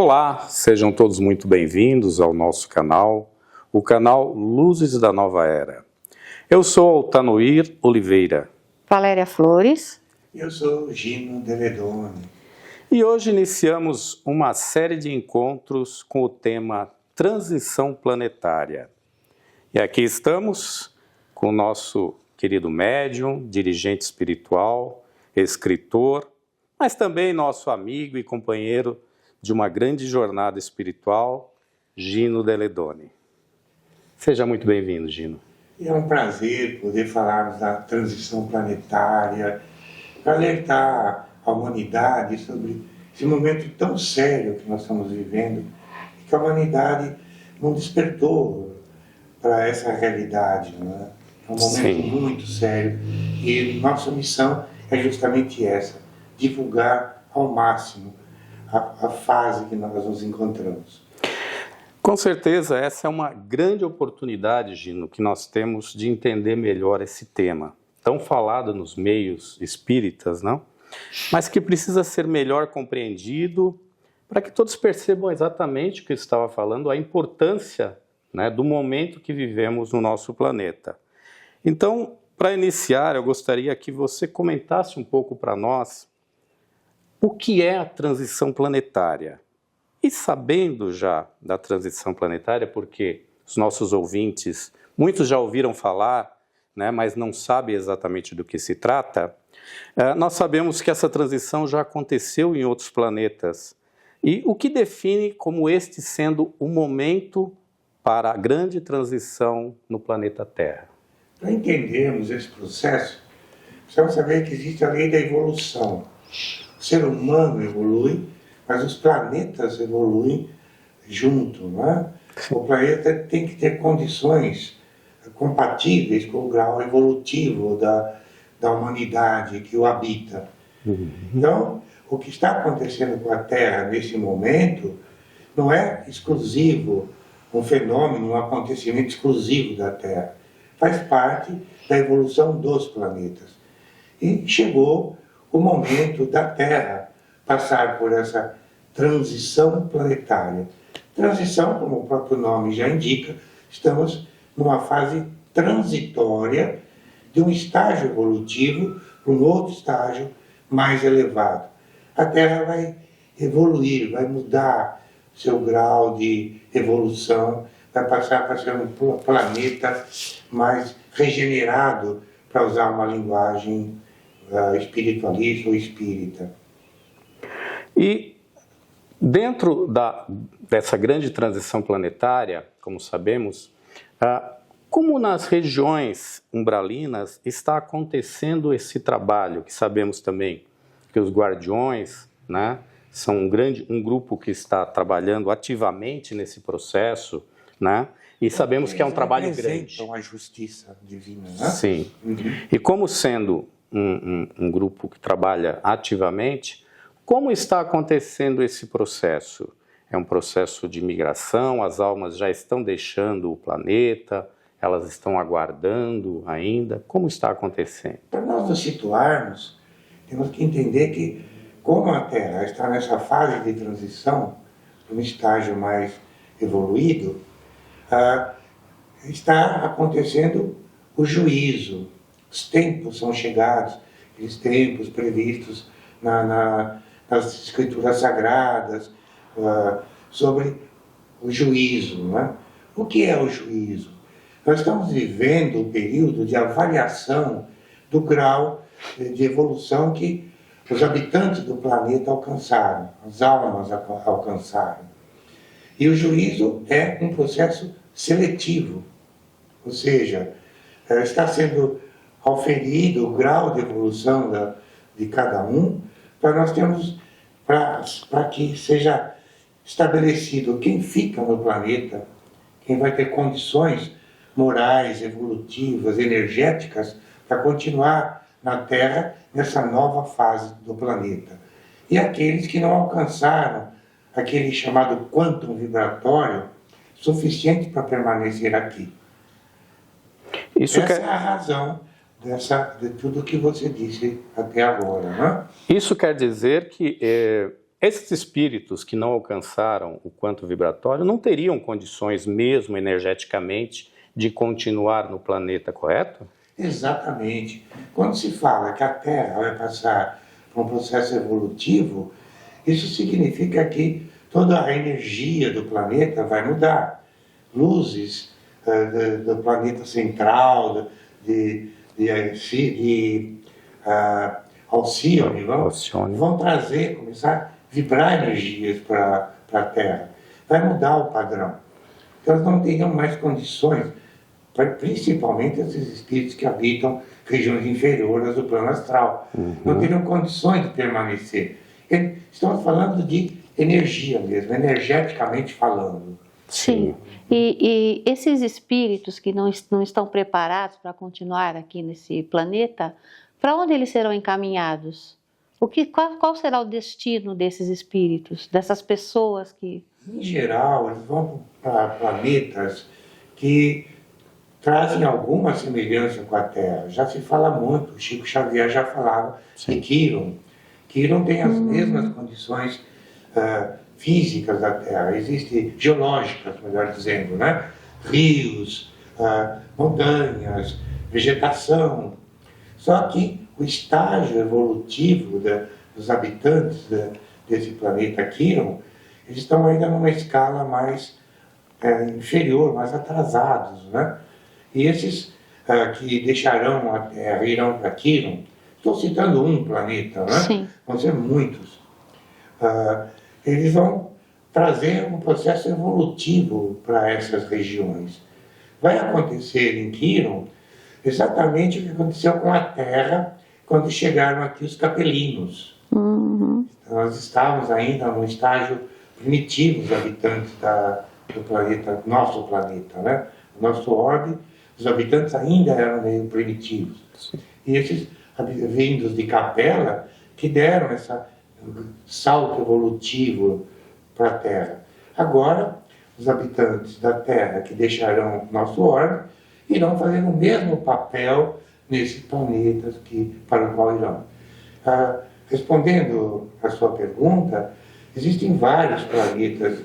Olá, sejam todos muito bem-vindos ao nosso canal, o canal Luzes da Nova Era. Eu sou Altanoir Oliveira. Valéria Flores. Eu sou Gino Deledone. E hoje iniciamos uma série de encontros com o tema Transição Planetária. E aqui estamos com o nosso querido médium, dirigente espiritual, escritor, mas também nosso amigo e companheiro de uma grande jornada espiritual, Gino Deledone. Seja muito bem-vindo, Gino. É um prazer poder falarmos da transição planetária, para alertar a humanidade sobre esse momento tão sério que nós estamos vivendo, e que a humanidade não despertou para essa realidade, né? É um momento muito sério, e nossa missão é justamente essa, divulgar ao máximo a fase que nós nos encontramos. Com certeza, essa é uma grande oportunidade, Gino, que nós temos de entender melhor esse tema, tão falado nos meios espíritas, não? Mas que precisa ser melhor compreendido para que todos percebam exatamente o que eu estava falando, a importância, né, do momento que vivemos no nosso planeta. Então, para iniciar, eu gostaria que você comentasse um pouco para nós o que é a transição planetária. E sabendo já da transição planetária, porque os nossos ouvintes, muitos já ouviram falar, né, mas não sabem exatamente do que se trata, nós sabemos que essa transição já aconteceu em outros planetas. E o que define como este sendo o momento para a grande transição no planeta Terra? Para entendermos esse processo, precisamos saber que existe a lei da evolução. O ser humano evolui, mas os planetas evoluem junto, não é? O planeta tem que ter condições compatíveis com o grau evolutivo da humanidade que o habita. Então, o que está acontecendo com a Terra nesse momento não é exclusivo, um fenômeno, um acontecimento exclusivo da Terra. Faz parte da evolução dos planetas. E chegou o momento da Terra passar por essa transição planetária. Transição, como o próprio nome já indica, estamos numa fase transitória de um estágio evolutivo para um outro estágio mais elevado. A Terra vai evoluir, vai mudar seu grau de evolução, vai passar para ser um planeta mais regenerado, para usar uma linguagem espiritualista ou espírita. E dentro dessa grande transição planetária, como sabemos, como nas regiões umbralinas está acontecendo esse trabalho, que sabemos também que os guardiões, né, são um grupo que está trabalhando ativamente nesse processo, né, e sabemos que é um trabalho grande. A justiça divina, né? Sim. E como sendo um grupo que trabalha ativamente, como está acontecendo esse processo? É um processo de migração, as almas já estão deixando o planeta, elas estão aguardando ainda? Como está acontecendo? Para nós nos situarmos, temos que entender que, como a Terra está nessa fase de transição, um estágio mais evoluído, está acontecendo o juízo. Os tempos são chegados, aqueles tempos previstos nas escrituras sagradas, sobre o juízo, né? O que é o juízo? Nós estamos vivendo um período de avaliação do grau de evolução que os habitantes do planeta alcançaram, as almas alcançaram. E o juízo é um processo seletivo, ou seja, está sendo auferido o grau de evolução de cada um, para nós termos, para que seja estabelecido quem fica no planeta, quem vai ter condições morais, evolutivas, energéticas, para continuar na Terra nessa nova fase do planeta. E aqueles que não alcançaram aquele chamado quantum vibratório suficiente para permanecer aqui. Essa é a razão de tudo que você disse até agora, né? Isso quer dizer que esses espíritos que não alcançaram o quanto vibratório não teriam condições mesmo energeticamente de continuar no planeta, correto? Exatamente. Quando se fala que a Terra vai passar por um processo evolutivo, isso significa que toda a energia do planeta vai mudar. Luzes do planeta central, de Alcione, vão trazer, começar a vibrar energias para a Terra. Vai mudar o padrão. Então, elas não teriam mais condições, principalmente esses espíritos que habitam regiões inferiores do plano astral, não teriam condições de permanecer. Estamos falando de energia mesmo, energeticamente falando. Sim. E esses espíritos que não estão preparados para continuar aqui nesse planeta, para onde eles serão encaminhados? Qual será o destino desses espíritos, dessas pessoas que... Em geral, eles vão para planetas que trazem alguma semelhança com a Terra. Já se fala muito, o Chico Xavier já falava de Quiron. Quiron tem as mesmas condições físicas da Terra, geológicas, melhor dizendo, né? Rios, montanhas, vegetação. Só que o estágio evolutivo dos habitantes desse planeta Quiron, eles estão ainda numa escala mais inferior, mais atrasados, né? E esses que deixarão a Terra, irão para Quiron, estou citando um planeta, né? Sim. Vão ser muitos. Eles vão trazer um processo evolutivo para essas regiões. Vai acontecer em Quiron exatamente o que aconteceu com a Terra quando chegaram aqui os capelinos. Então, nós estávamos ainda no estágio primitivo, os habitantes do planeta, nosso planeta, né? O nosso orbe, os habitantes ainda eram meio primitivos. Sim. E esses vindos de Capela que deram esse salto evolutivo para a Terra. Agora, os habitantes da Terra que deixarão nosso orbe irão fazer o mesmo papel nesses planetas para o qual irão. Respondendo à sua pergunta, existem vários planetas,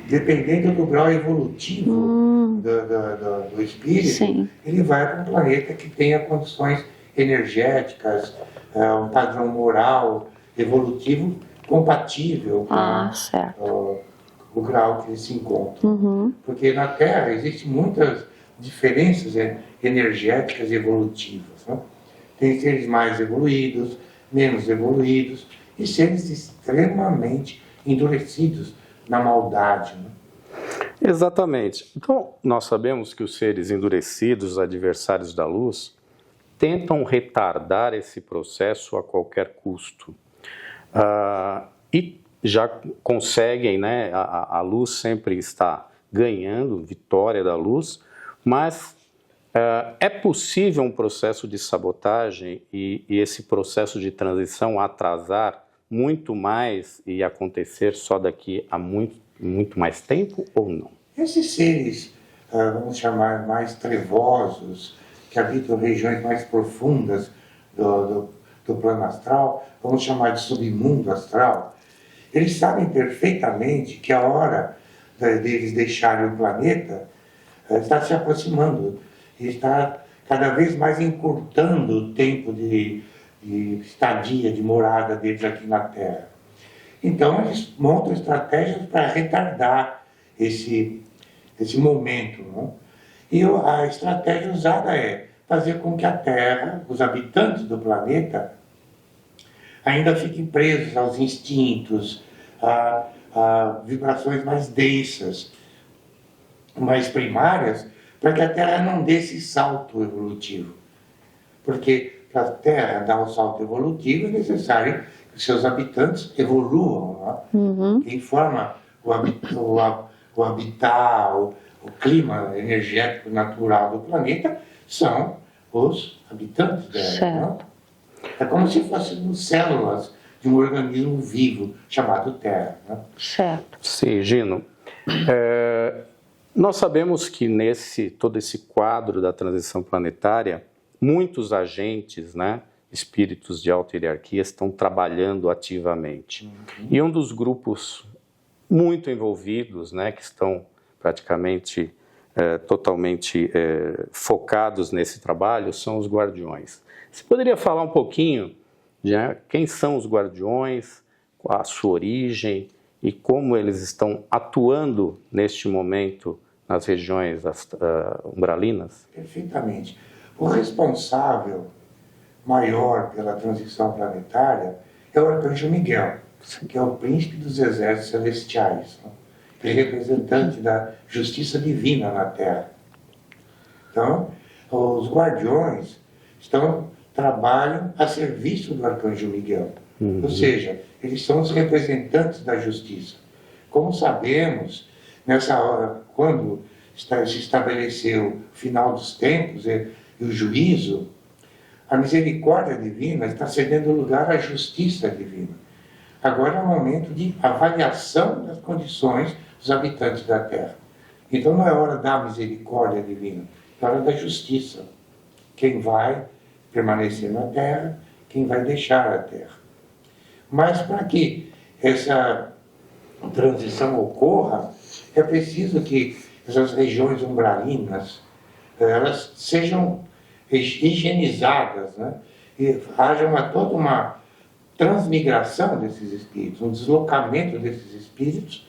dependendo do grau evolutivo do espírito. Sim. Ele vai para um planeta que tenha condições energéticas, um padrão moral, evolutivo compatível com o grau que ele se encontra. Porque na Terra existem muitas diferenças energéticas e evolutivas, né? Tem seres mais evoluídos, menos evoluídos e seres extremamente endurecidos na maldade, né? Exatamente. Então, nós sabemos que os seres endurecidos, os adversários da luz, tentam retardar esse processo a qualquer custo. E já conseguem, né? A luz sempre está ganhando, vitória da luz, mas é possível um processo de sabotagem e esse processo de transição atrasar muito mais e acontecer só daqui a muito mais tempo ou não? Esses seres, vamos chamar mais trevosos, que habitam regiões mais profundas do plano astral, vamos chamar de submundo astral, eles sabem perfeitamente que a hora deles deixarem o planeta está se aproximando e está cada vez mais encurtando o tempo de estadia, de morada deles aqui na Terra. Então eles montam estratégias para retardar esse momento, né? E a estratégia usada é fazer com que a Terra, os habitantes do planeta, ainda fiquem presos aos instintos, a vibrações mais densas, mais primárias, para que a Terra não dê esse salto evolutivo. Porque para a Terra dar um salto evolutivo é necessário que os seus habitantes evoluam. Né? Quem forma o habitat, o clima energético natural do planeta são os habitantes dela. Né? É como se fossem células de um organismo vivo chamado Terra. Né? Certo. Sim, Gino. Nós sabemos que todo esse quadro da transição planetária, muitos agentes, né, espíritos de alta hierarquia estão trabalhando ativamente. E um dos grupos muito envolvidos, né, que estão praticamente totalmente focados nesse trabalho, são os guardiões. Você poderia falar um pouquinho de quem são os guardiões, qual a sua origem e como eles estão atuando neste momento nas regiões umbralinas? Perfeitamente. O responsável maior pela transição planetária é o Arcanjo Miguel, que é o príncipe dos exércitos celestiais, né? Ele é representante da justiça divina na Terra. Então, os guardiões trabalham a serviço do Arcanjo Miguel. Ou seja, eles são os representantes da justiça. Como sabemos, nessa hora, quando se estabeleceu o final dos tempos e o juízo, a misericórdia divina está cedendo lugar à justiça divina. Agora é o momento de avaliação das condições dos habitantes da Terra. Então não é hora da misericórdia divina, é hora da justiça. Quem vai permanecer na Terra, quem vai deixar a Terra. Mas para que essa transição ocorra, é preciso que essas regiões umbralinas elas sejam higienizadas, né? E haja toda uma transmigração desses espíritos, um deslocamento desses espíritos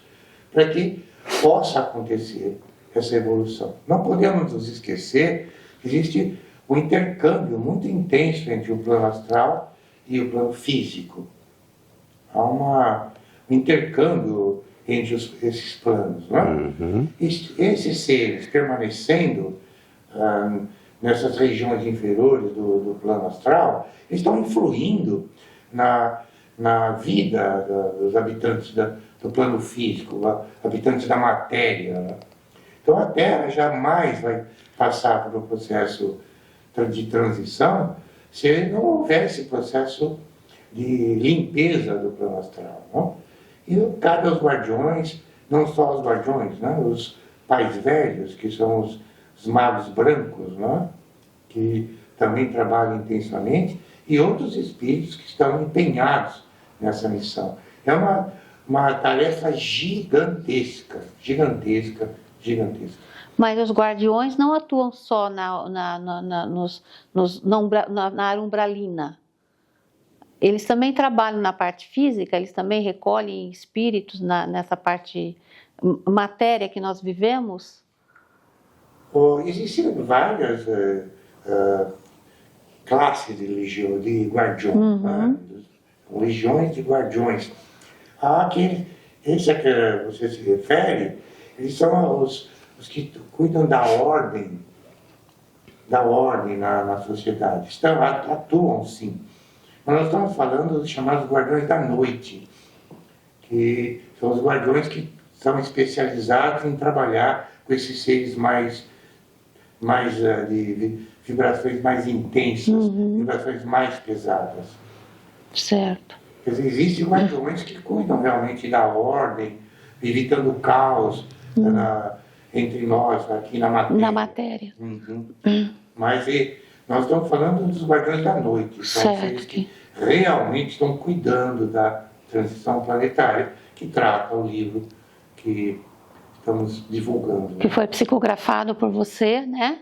para que possa acontecer essa evolução. Não podemos nos esquecer que existe um intercâmbio muito intenso entre o plano astral e o plano físico. Há um intercâmbio entre esses planos. Não é? Esses seres permanecendo nessas regiões inferiores do plano astral, eles estão influindo na vida dos habitantes do plano físico, habitantes da matéria. Né? Então a Terra jamais vai passar por um processo de transição se não houver esse processo de limpeza do plano astral. Não? E cabe aos guardiões, não só aos guardiões, né? Os pais velhos, que são os magos brancos, né? Que também trabalham intensamente, e outros espíritos que estão empenhados nessa missão. É uma tarefa gigantesca, gigantesca, gigantesca. Mas os guardiões não atuam só na área umbralina. Eles também trabalham na parte física, eles também recolhem espíritos nessa parte matéria que nós vivemos? Existem várias classes de guardiões, né? Legiões de guardiões. Esse a que você se refere, eles são os que cuidam da ordem na sociedade. Atuam sim. Mas nós estamos falando dos chamados guardiões da noite, que são os guardiões que são especializados em trabalhar com esses seres de vibrações mais intensas, vibrações mais pesadas. Certo. Quer dizer, existem guardiões que cuidam realmente da ordem, evitando o caos entre nós, aqui na matéria. Na matéria. Mas nós estamos falando dos guardiões da noite, são seres que realmente estão cuidando da transição planetária, que trata o livro que estamos divulgando. Que foi psicografado por você, né?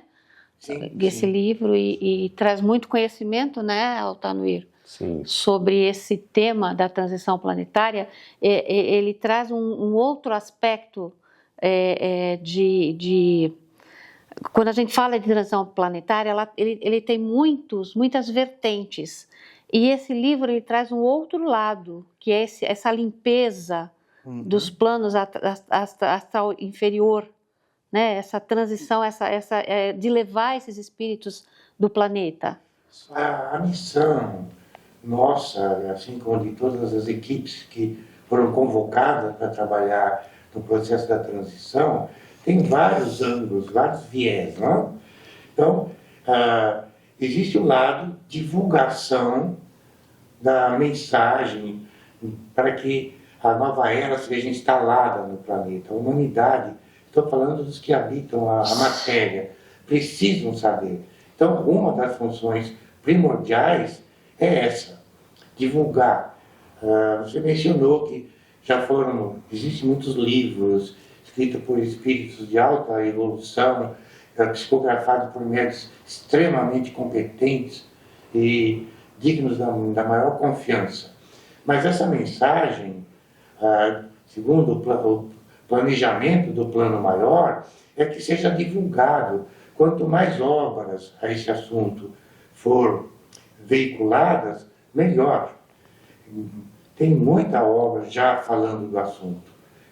Sim, esse livro e traz muito conhecimento, né, Altanuir? Sim. Sobre esse tema da transição planetária. Ele traz um outro aspecto quando a gente fala de transição planetária, ele tem muitas vertentes. E esse livro ele traz um outro lado, que é essa limpeza dos planos astral inferior, né? Essa transição, de levar esses espíritos do planeta. A missão nossa, assim como de todas as equipes que foram convocadas para trabalhar no processo da transição, tem vários ângulos, vários viés, não? Então, existe o lado divulgação da mensagem para que a nova era seja instalada no planeta. A humanidade, estou falando dos que habitam a matéria, precisam saber. Então, uma das funções primordiais é essa, divulgar. Você mencionou que existem muitos livros escritos por espíritos de alta evolução, psicografados por médicos extremamente competentes e dignos da maior confiança. Mas essa mensagem, segundo o planejamento do plano maior, é que seja divulgado. Quanto mais obras a esse assunto for veiculadas, melhor. Tem muita obra já falando do assunto.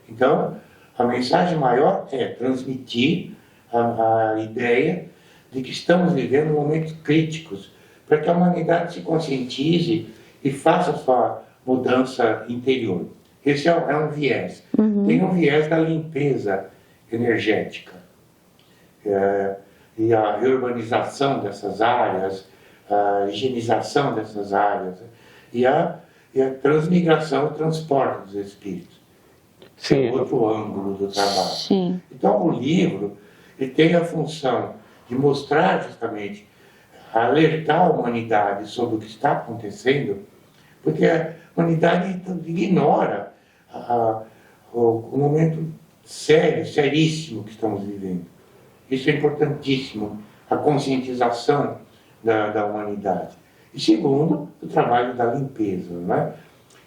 Então, a mensagem maior é transmitir a ideia de que estamos vivendo momentos críticos, para que a humanidade se conscientize e faça a sua mudança interior. Esse é um viés. Tem um viés da limpeza energética. E a reurbanização dessas áreas, a higienização dessas áreas, e a transmigração, o transporte dos espíritos. Sim. É outro ângulo do trabalho. Sim. Então, o livro ele tem a função de mostrar justamente, alertar a humanidade sobre o que está acontecendo, porque a humanidade ignora o momento sério, seríssimo que estamos vivendo. Isso é importantíssimo, a conscientização da humanidade. E segundo, o trabalho da limpeza, não é?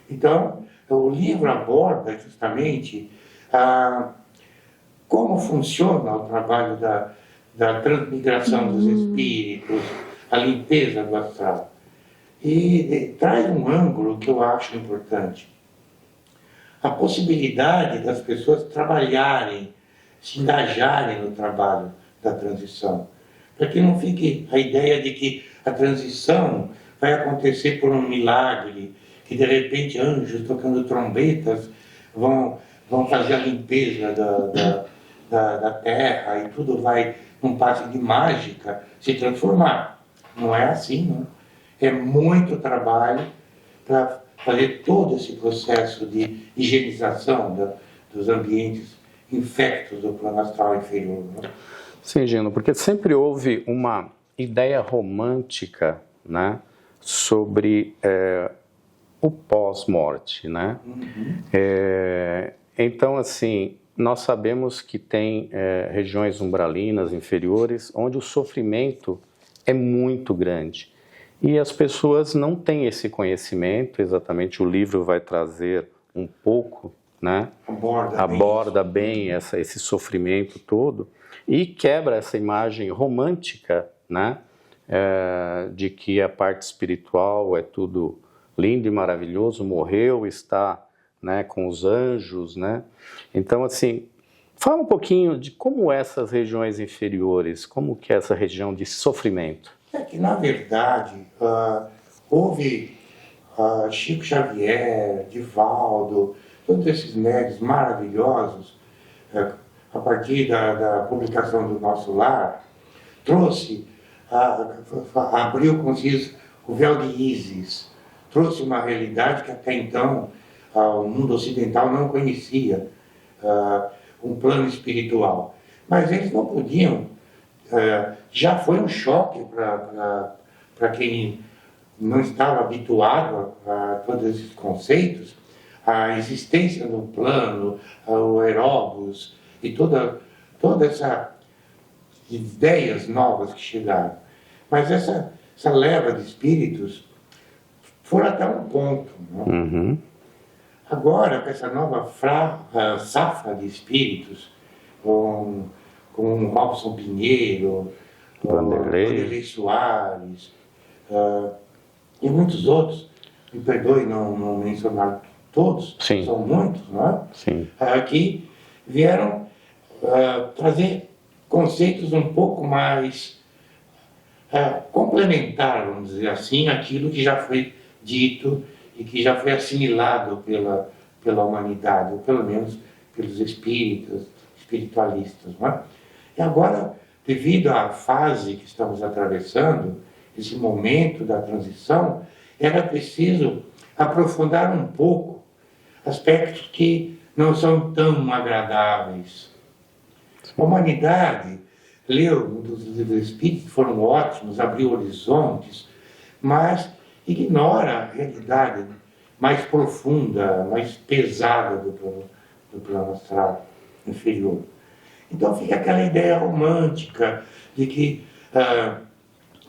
Então, o livro aborda justamente como funciona o trabalho da transmigração dos espíritos, a limpeza do astral. E traz um ângulo que eu acho importante. A possibilidade das pessoas trabalharem, se engajarem no trabalho da transição. Para que não fique a ideia de que a transição vai acontecer por um milagre, que de repente anjos tocando trombetas vão fazer a limpeza da terra e tudo vai, num passe de mágica, se transformar. Não é assim, não. É muito trabalho para fazer todo esse processo de higienização dos ambientes infectos do plano astral inferior. Não? Sim, Gino, porque sempre houve uma ideia romântica, né, sobre o pós-morte, né? Então, assim, nós sabemos que tem regiões umbralinas inferiores onde o sofrimento é muito grande. E as pessoas não têm esse conhecimento, exatamente o livro vai trazer um pouco, né? Aborda bem esse sofrimento todo e quebra essa imagem romântica, né? De que a parte espiritual é tudo lindo e maravilhoso, morreu, está, né, com os anjos, né? Então, assim, fala um pouquinho de como essas regiões inferiores, como que é essa região de sofrimento. É que, na verdade, houve Chico Xavier, Divaldo, todos esses médios maravilhosos, a partir da publicação do Nosso Lar, trouxe, abriu, como se diz, o véu de Ísis, trouxe uma realidade que até então o mundo ocidental não conhecia, um plano espiritual. Mas eles não podiam. Já foi um choque para quem não estava habituado a todos esses conceitos, a existência do plano, o Erebus e toda essa ideias novas que chegaram. Mas essa leva de espíritos foram até um ponto. Né? Agora, com essa nova safra de espíritos, com Robson Pinheiro, Vanderlei Soares e muitos outros, me perdoe não mencionar todos, Sim. São muitos, não é? Sim. Que vieram trazer conceitos um pouco mais complementar, vamos dizer assim, aquilo que já foi dito e que já foi assimilado pela humanidade, ou pelo menos pelos espiritualistas. Não é? E agora, devido à fase que estamos atravessando, esse momento da transição, era preciso aprofundar um pouco aspectos que não são tão agradáveis. A humanidade leu dos livros espíritos, que foram ótimos, abriu horizontes, mas ignora a realidade mais profunda, mais pesada do plano astral inferior. Então fica aquela ideia romântica de que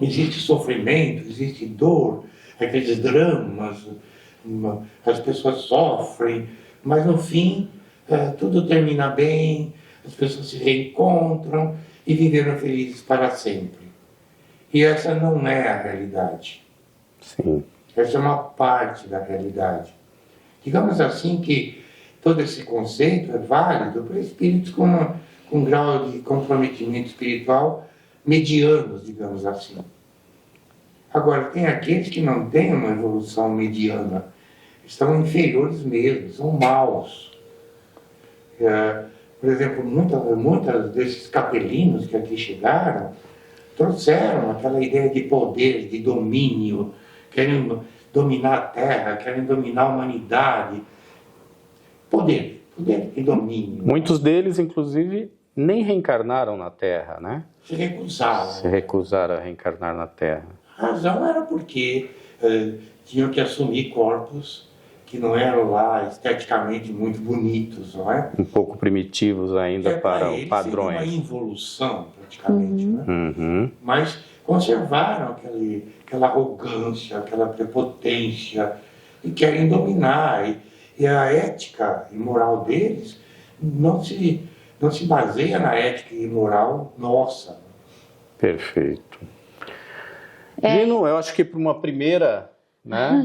existe sofrimento, existe dor, aqueles dramas, as pessoas sofrem, mas no fim tudo termina bem, as pessoas se reencontram e viveram felizes para sempre. E essa não é a realidade. Sim. Essa é uma parte da realidade. Digamos assim que todo esse conceito é válido para espíritos com um grau de comprometimento espiritual medianos, digamos assim. Agora, tem aqueles que não têm uma evolução mediana, estão inferiores mesmo, são maus. Por exemplo, muitas desses capelinos que aqui chegaram trouxeram aquela ideia de poder, de domínio, querem dominar a Terra, querem dominar a humanidade. Poder e domínio. Muitos deles, inclusive, nem reencarnaram na Terra, né? Se recusaram. Se recusaram a reencarnar na Terra. A razão era porque tinham que assumir corpos que não eram lá esteticamente muito bonitos, não é? Um pouco primitivos ainda para os padrões. Seria uma involução, praticamente, né? Uhum. Mas conservaram aquela arrogância, aquela prepotência, e querem dominar. E a ética e moral deles não se baseia na ética e moral nossa. Perfeito. Gino, eu acho que para uma primeira,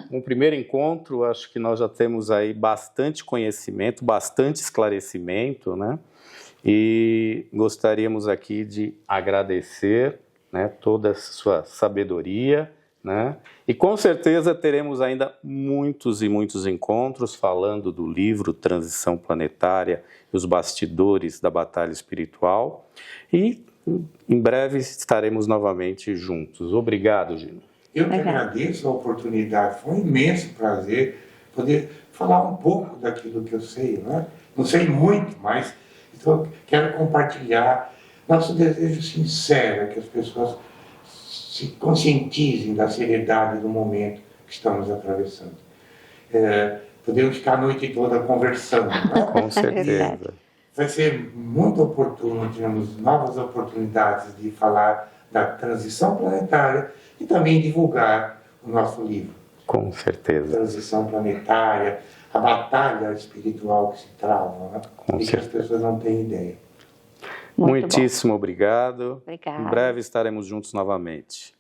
um primeiro encontro, acho que nós já temos aí bastante conhecimento, bastante esclarecimento, né? E gostaríamos aqui de agradecer, né, toda a sua sabedoria, né? E com certeza teremos ainda muitos e muitos encontros falando do livro Transição Planetária e os bastidores da batalha espiritual. E em breve estaremos novamente juntos. Obrigado, Gino. Eu que agradeço a oportunidade, foi um imenso prazer poder falar um pouco daquilo que eu sei, né? Não sei muito, mas quero compartilhar nosso desejo sincero, é que as pessoas se conscientizem da seriedade do momento que estamos atravessando. Podemos ficar a noite toda conversando, né? Com certeza. Vai ser muito oportuno, termos novas oportunidades de falar da transição planetária e também divulgar o nosso livro. Com certeza. Transição planetária, a batalha espiritual que se trava, né? Com e que as pessoas não têm ideia. Muitíssimo obrigado. Obrigada. Em breve estaremos juntos novamente.